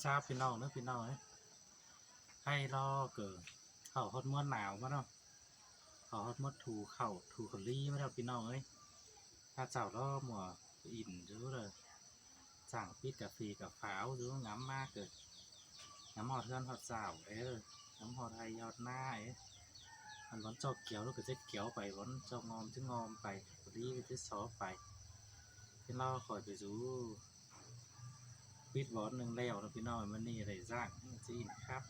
ชาพี่น้องเนอะพี่น้องให้รอเกิดเข่าฮอดม้วนหนาวมาเนาะเข่าฮอดม้วนถูขลี่มาแล้วพี่น้องถ้าเจ้าล่อหมัวอินรู้เลยสั่งปิดกาแฟกับฟ้าวรู้งำมากเกิดงำหอดเทือนหอดเจ้างำหอดไทยหอดหน้ามันร้อนเจ้าเกี่ยวแล้วก็จะเกี่ยวไปร้อนเจ้างอมจะงอมไปขลี่ก็จะซอไปพี่น้องคอยไปรู้ปิดวอนหนึ่งแล้วนะพี่น้องมันนี่อะไรร่างจีนครับ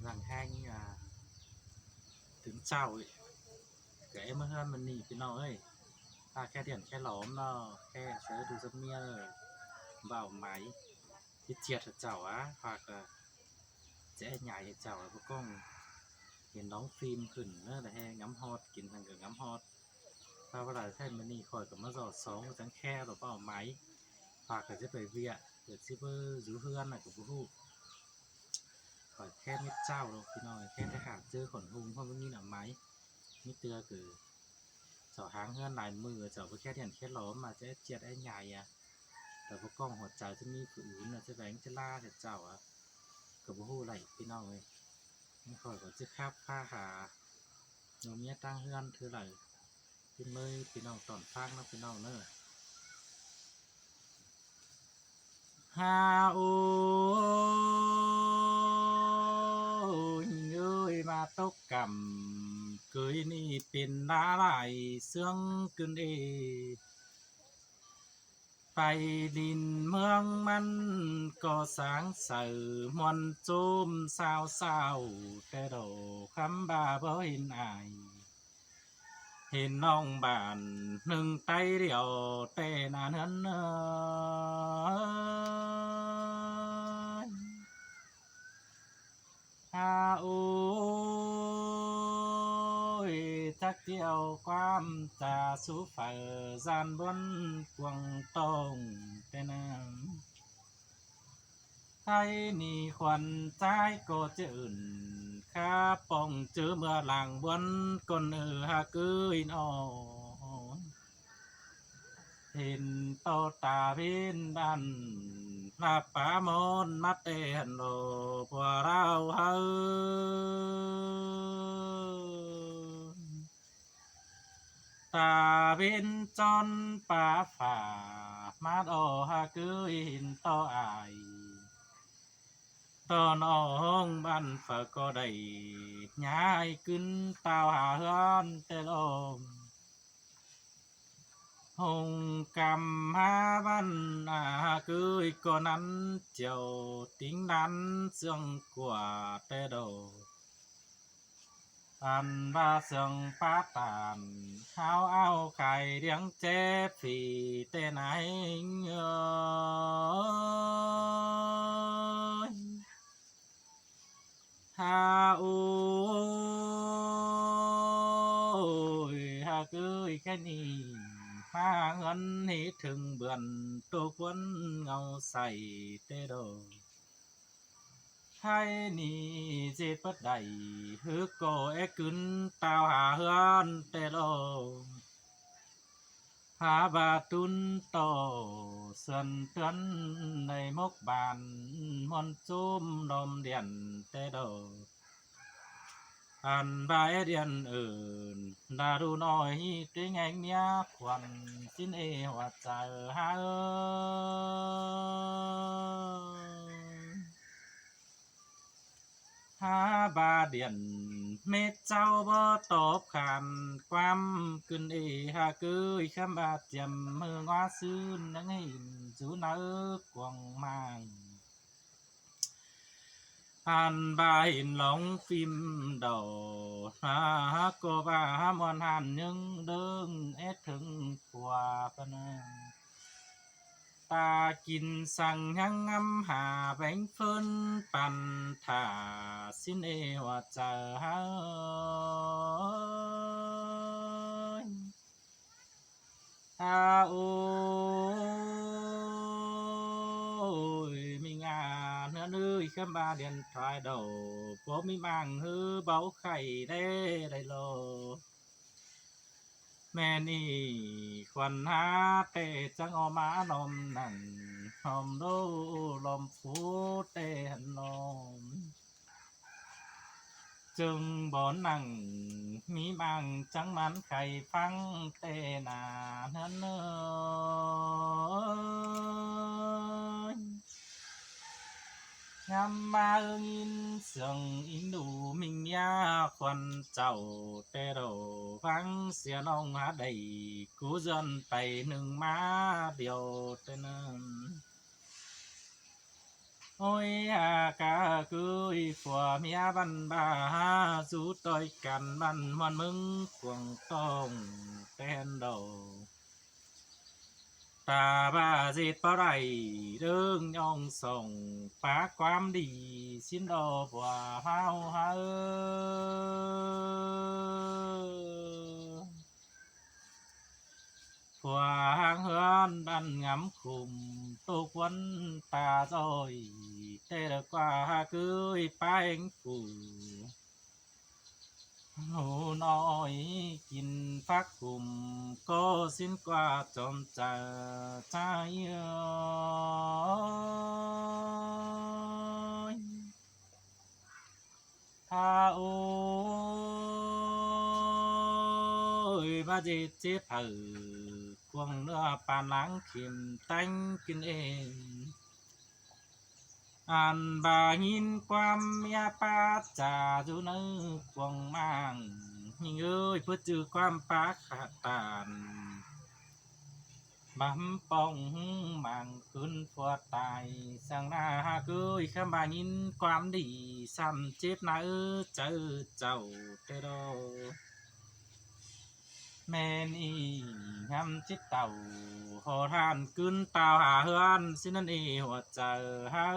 ร่างแห้งถึงเจ้าแกมาเฮือนมันนี่พี่น้องถ้าแค่เดียนแค่หลอมเนาะแค่เสือดูสักเมียเบาไหมที่เจียดเจ้าพากเจ๊ใหญ่เจ้าพวกก้องเห็นน้องฟิล์มขึ้นเนอะแต่แห้งง้ำฮอดกินทางกับง้ำฮอดถ้าเวลาแค่มันนี่คอยกับมาสอดสองจังแค่หรือเปล่าไหมพากจะไปเวียเกิดซิเบอร์ยูเฮือนกับผู้คอยแค่มิดเจ้าเราพี่น้อยแค่ได้หาเจอขนหุงเพราะมันนี่หนาไหมมิเตือคือเจ้าหางเฮือนลายมือเจ้าแค่เดียนแค่ล้อมมาจะเจียดใหญ่แต่พวกกล้องหัวใจจะมีผืนจะแบงจะล่าเจ้ากับผู้ไหลพี่น้องไม่ค่อยก็จะคาบผ้าหาโนเมียตั้งเฮือนถือไหลพี่เมย์พี่น้องตอนฟังนะพี่น้องเนอะฮาโอ้ยมาตกกำเกยนี่เป็นนาลายเสื่องกึนไปดินเมืองมันก็สางเสือมวนโจมสาวแต่ดอกคำบาบ่เห็นอายเห็นน้องบ้านหนึ่งไตเดียวแต่นานเนโอ้ยจักเดียวความจะสู้ฝ่ายจานบนกวงตองแต่น้ำไทยนี่ควันใจก็จะอื่นข้าป้องเจอเมื่อหลังบนก้นหาเกยนอ่อนเห็นโตตาพินดันลาป่ามนมาเต้นโลพวกเราตาเป็นจอนป่าฝ่ามาดอหาคือหินต่ออายตอนน้องบ้านฝากก็ได้ย้ายขึ้นตาวหาเฮือนแต่ลมหงกำหาบ้านคือก็นั้นเจ้าติ้งนั้นเสื่องกว่าแต่โดอันว่าเสื่องป้าตานเอาไข่เลี้ยงเจ็บฝีแต่ไหนฮาโอ้ยฮาคือแค่นี้มาเงินให้ถึงเบือนตัวควนเงาใส่เตโดไทยนี่เจ็บปัดใดฮึกโกกึนตาวหาเฮือนเตโดหาบาตุนโตเสือนเตือนในมกบานมอนจุ่มลมเดียนเตโดอันบายเดียนอื่นดาดูน้อยด้วยไงเมียควันสิ้นว่าใจหาหาบาเดียนเม็ดเจ้าบ่ตอบขันความขึ้นหาเกยคำบาดเจ็บมือว่าซื้อนังให้จูนกวงมาอันบาหินหลงฟิมดอก็บามอนหันยังเดิงถึงกว่าปนันตากินสั่งยังงำหาแบงเฟินปันถาสินว่าจะหาโอ้ยมีงานเนื้อเนื้อขึ้นมาเดียนทายดอกพวกมีมังฮือเบาไข่ได้โลแม่นี่ควันหาเตจังอมานมนั่น หอมดูลมฟูเตหันลมจึงบ่นั่งมีบังจังมันไข่ฟังเตนาเนินเนยงามมาอินเสียงอินดูมิงยาควันเจ้าเตโรฟังเสียน้องหาได้กูจนไปหนึ่งมาเดียวเตนึงโอ้ยอากากุยฝัวเมียบันบาสู้ต่อยกันบันมันมึงกวงต้องเต้นโดตาบาจิตปะไรเรื่องยองส่งปากความดีสิ้นดอกว่าเฮาเฮาผัวหางเฮือนดันงำคุมตุกวันตาจอยเตะกว่าcướiป้าเองphủหนูน้อยกินฟักคุมก็สิ้นกว่าจอมจะใจถ้าโอ้ยมาเจ็ดเจ็บเผือกวงเนื้อปานหลังเข็มตั้งกินเองอันบาหินความเมียป้าจ่าจูนึกวงมังยิงเอ้ยเพื่อจือความปากขาดตานบำปองมังขึ้นปวดตายสังนาเกยคำบาหินความดีซ้ำเจ็บหน้าเจอเจ้าเตโดแม่นี่งำจิตเต่าหอทานกึนเต่าหาเฮือนสินั่นเอหัวใจเฮา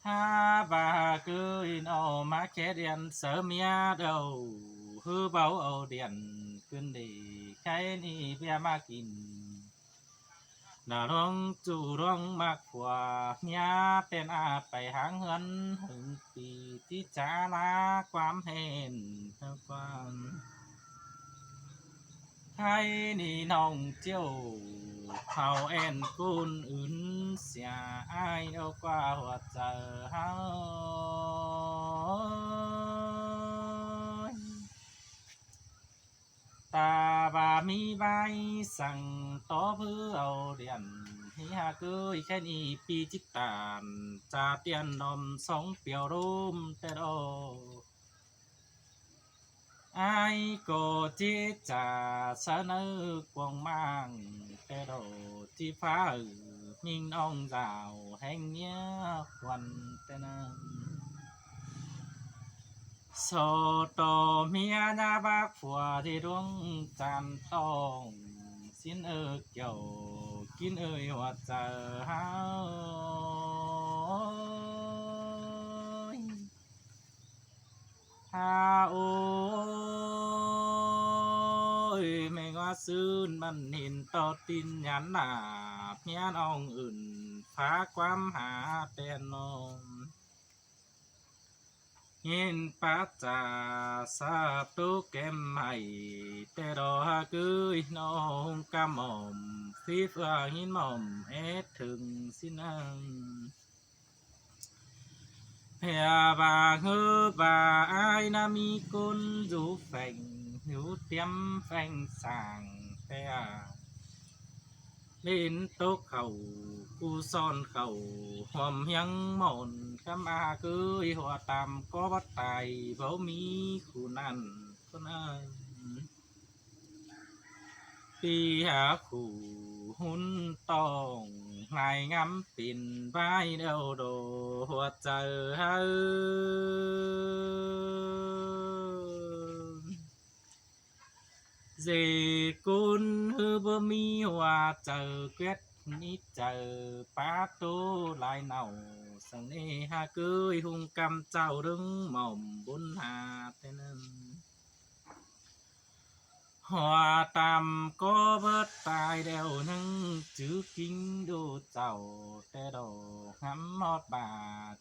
ฮาบาเกยนอมาแค่เดียนเสอเมียเดาฮือเบาเอาเดียนขึ้นดีใครนี่เพียมากินน่าร้องจู่ร้องมากกว่าเมียเป็นอาไปหางเฮือนหึงปีที่จาลาความเห็นเท่าความไทยนี่น้องเจ้าเขาเอ็นกุนอื่นเสียอายเอากว่าหัวใจเฮาตาบามีใบสั่งต่อเพื่อเอาเดียนที่หาเกยแค่นี้ปีจิตตานจาเตียนนมสองเปียวรุมแต่ดอไอโกจิจาสนึกวงมังแต่ดอจีฟ้ามิงน้องสาวแห่งเนี้ยควันแต่นั้น โสโตเมียนาบักผัวที่ดวงจันทร์ต้องสิ้นเกี่ยวกินหัวใจเฮาฮาโอ้ยไม่ว่าซื่นมันเห็นต่อตินยันหนาเพียนองอื่นพาความหาแต่นม หินปัจจาสาบตุกเกมใหม่แต่รอหากุยน้องกะหม่อมฟีฟ้าหินหม่อมเอ็ดถึงสินังเพียบาฮือบาอายนามีกุลอยู่แฝงอยู่เตรียมแฝงสร้างแต่เล่นโต๊ะเขากูซ่อนเขาหอมยังหมอนคำอาคือหัวตามก็วัดตายบ่มีคู่นั้นคนนั้นปีหาคู่หุ่นต้องนายงำปิ่นใบเดียวโดหัวใจเฮาเจกุนฮือบ่มีว่าเจอเกวดนี้เจอป้าโตลายเนาสังเนหาเกยหุงกำเจ้าดึงหม่อมบุญหาแต่นั้นหัวตามก็เบิดตายเดียวนึงจื้อกิงดูเจ้าแต่ดอกหำหมอดบ่า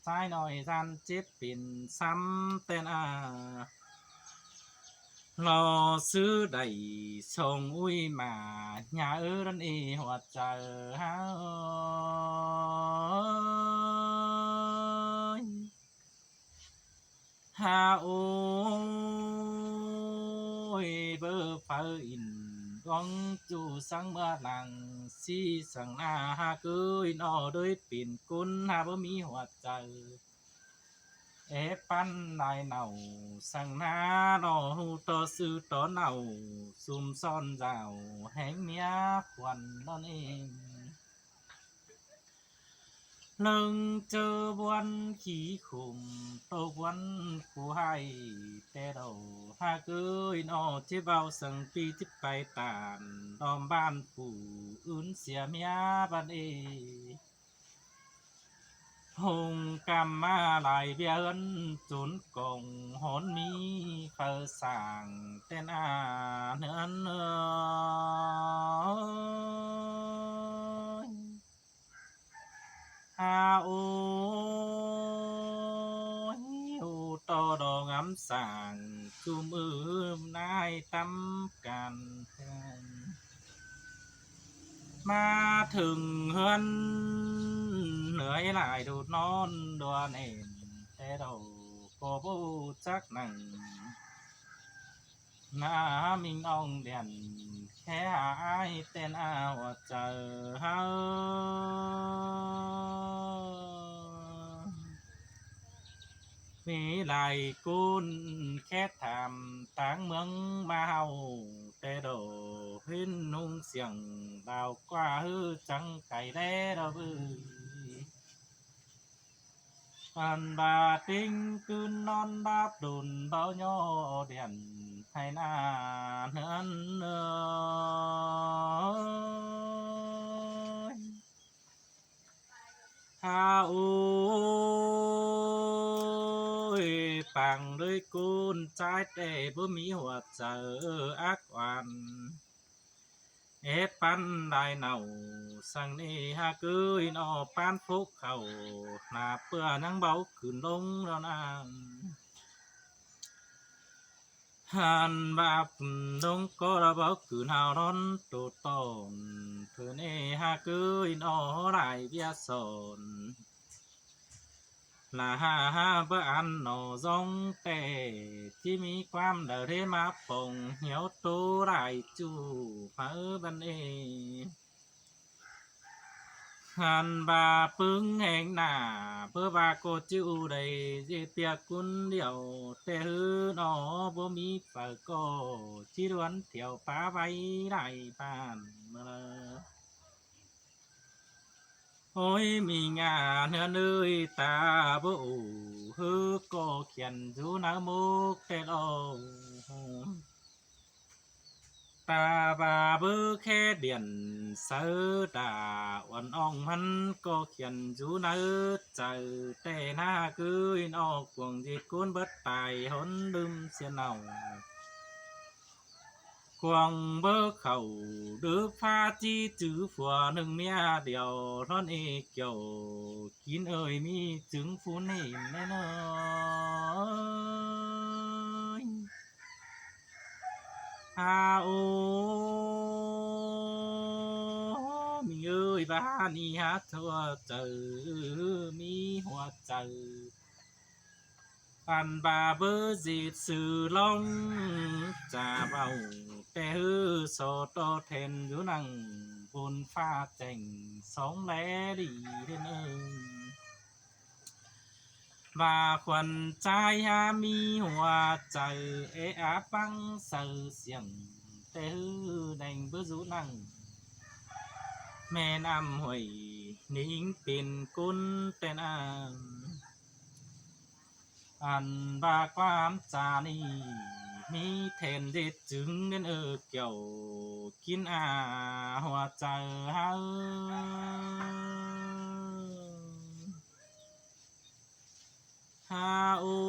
ใจหน่อยจันเจ็บปิ่นซ้ำแต่นา lo xứ đầy sông ui mà nhà ư đan y hoạt chờ ha ơi ha ôi bơ phơ in con chu sang mưa làng si sang na ha cứ nó đôi pin cún ha bơ mi hoạt chờ ế pan lại nào sang na nó hu to sư to nào xùm son rào hén mía quần non em lưng chơ buôn khí khủng tô buôn phù hai tê đầu ha cưới nó chế vào sân pi tiếp bài tàn đòm ban phủ ướn xìa mía ban ê hùng cam ma lại bia ơn trốn cùng hôn mi khờ sàng tên à nữa à ôi ô to đò ngắm sàng chum nai tắm càn mà thường hơn lưỡi lại đụt non đùa nền thế đầu cô bố chắc nặng na mình ông đèn khé ai tên ao chờ vì lại cún khét thảm táng mướng mau tê đồ huyên nung xiềng đào qua hư trắng cày đê đâu ăn bà tinh cứ non đáp đùn bao nhô đèn hay na hơn ha ôi bằng đôi cún trái tê bữa mỹ hoạt giờ ác oan ép pan đại nào sang ni ha cưới nó pan phúc khẩu là bữa nắng báoคืนลงแล้วนะhàn bạc đông có đã báoคืนhào đón tụt tồn thứ này ha cưới nó lại bia sồn là ha ha bữa ăn nó giống tệ chỉ mi quan đời thế mà phòng hiếu tố lại chu phá bên ê hàn bà pưng hẹn nà bơ bà cô chịu đầy dê tiệc cún điệu tê hư nó bố mi phở cô chỉ đoán theo phá váy lại bàn ôi mình à nương ơi ta bố hư cô khiển du na mô tê lô ta bà bơ khe điện sơ đà uẩn ong hắn có khiển du na chờ tê na cưới nó cuồng dịch cuốn bất tài hôn đâm xiên nào quang bơ khẩu đứa pha chi chữ phùa nâng mía điều non ê kiểu kín ơi mi chứng phun nền nên ơi ha ô mi ơi ba ni hát thua chờ mi hoa chờ ăn bà bơ dịt sự long trà vào tê hư sổ to thèn dữ năng vốn pha chành sóng lé đi đến ơi và khuẩn trai ha mi hòa trời ế á băng sờ xiềng tê hư đành bơ dữ năng mẹ nam hủy nính tiền cún tên ăn ba quán trà ni mi thèn dệt trứng đến ở kiểu kín hoa trời ha ha ôi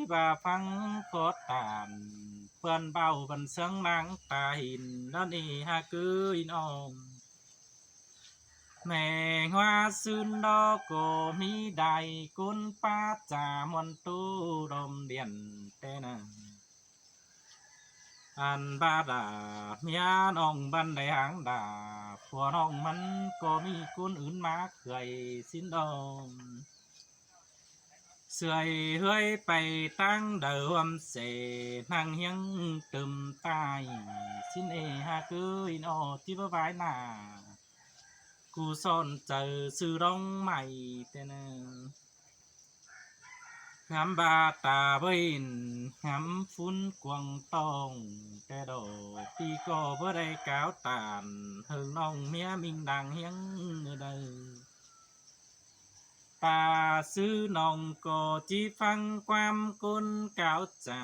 và phăng khó tàn phần bao phần sáng nắng ta hình nó đi ha cứ in om แม่ว่าซึนดอกก็มีได้กุนป้าจามวนตูดมเดียนแต่นะอันบาดาเมียน้องบันไดหางดาผัวน้องมันก็มีกุนอื่นมาเคยสิ้นดอมเสื่อยเฮ้ยไปตั้งเดิมเสนั่งเฮียงตึมตายสิ้นเอฮาคืออินอที่บ่บายหน้ากูซ่อนเจอซื้อร้องใหม่แต่เนงามบาตาเบินงามฟุ้นกวงตองแต่ดอกพี่ก็บ่ได้กาวตานเฮิงน้องเมียมิงดังเฮียงเด้อตาซื้อน้องก็จีฟังความกุนกาวจ่า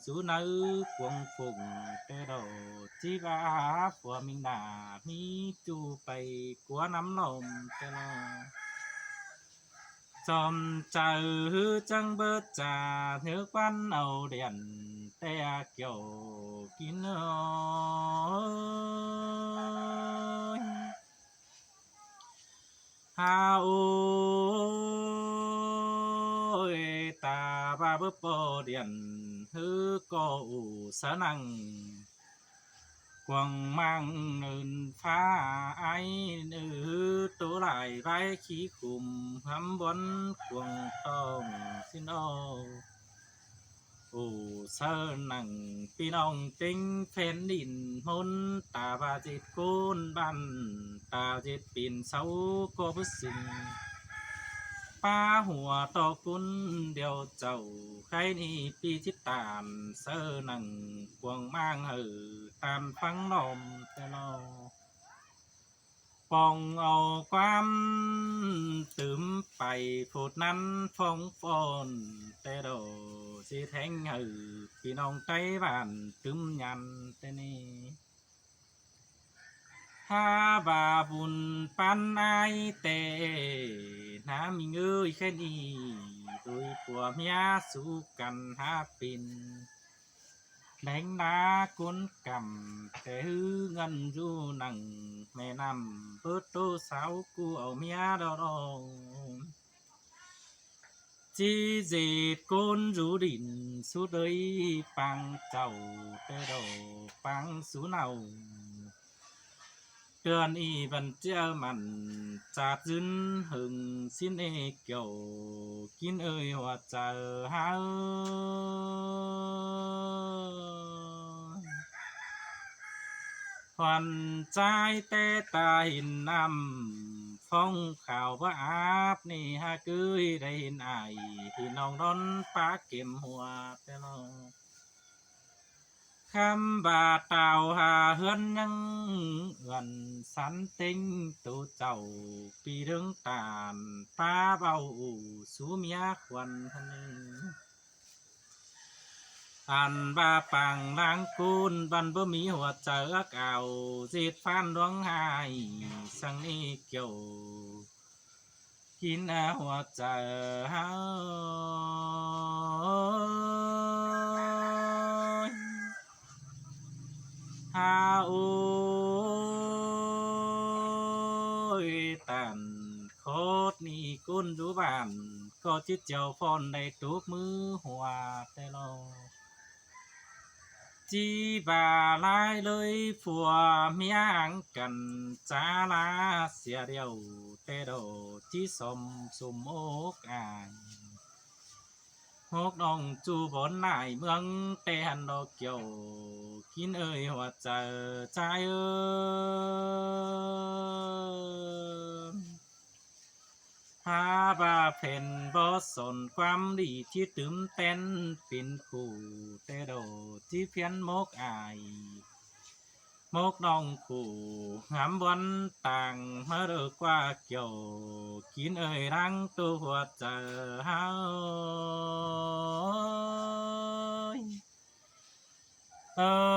สู้เนื้อกวงฝุ่งแต่ดอกจีบาผัวมิงดามีจูไปกัวน้ำลมแต่นอ จอมเจอจังเบิดจ่าเนื้อควันเอาเดียนแต่เกี่ยวกินฮาโอยตาบาเบปอเดียนฮือก็อูสนังกวางมังเนินฟ้าไอเนื้อตัวไหลใบขี้ขุมคำบนกวางตองสินอโอ้เสนังพี่น้องติงแผ่นดินมนตาบาจิตกุนบันตาจิตปินเสาก็บุสิงป้าหัวต่อกุนเดียวเจ้าใครนี่ปีทิตามเสนังกวางมังตามฟังลมแต่นอปองเอาความตื่มไปพูดนั้นฟองฟอนแต่โดสิแทงพี่น้องใจบ้านตึมยันแต่นี่ถ้าบาบุญปันไอเตน้ำมีเงยแค่นี้โดยผัวเมียสู้กันหาปิน แดงนากุนกำแต่ฮือเงินอยู่นังแม่นำเปิดโตสาวกูเอาเมียดองจีเจดกุนรูดินสุดเลยปังเจ้าแต่ดอปังสูเนาเตือนอีบันเจ้ามันจากยืนหึงสิ้นเอเกี่ยวกินเอ่ยหัวใจหาควันใจแต่ตาหินนำฟ้องข่าวว่าอาบนี่ฮะเกยได้เห็นไอที่น้องดอนปาเก็มหัวแต่น้องคำบาเต่าหาเฮือนยังเอื่อนสันติงตัวเจ้าปีเรื่องตามป้าเบาสูเมียควันทันนึง อันบาปังนางกูลบันบ่มีหัวเจอเก่าจิตฟันดวงหายสังนี้เกี่ยวกินหัวเจอเฮาฮาโอยตันโคตรนี่กุนดูบ้านก็จิตเจ้าฟอนได้ตุกมือหัวแต่ลอ จีบาลายเลยผัวเมียงกันจาลาเสียเดียวแต่โดจีสมสมโอกอายหกน้องจูบนนายเมืองแต่หันดอกเกี่ยวกินเอ่ยหัวใจใจหาบาเพ่นบ่สนความดีที่ตื่มเต้นเป็นคู่แต่โดที่เพียนมกอายมกน้องคู่งามบนต่างมาเลิกกว่าเกี่ยวกินเอ่ยรังตัวหัวใจเฮาเอ้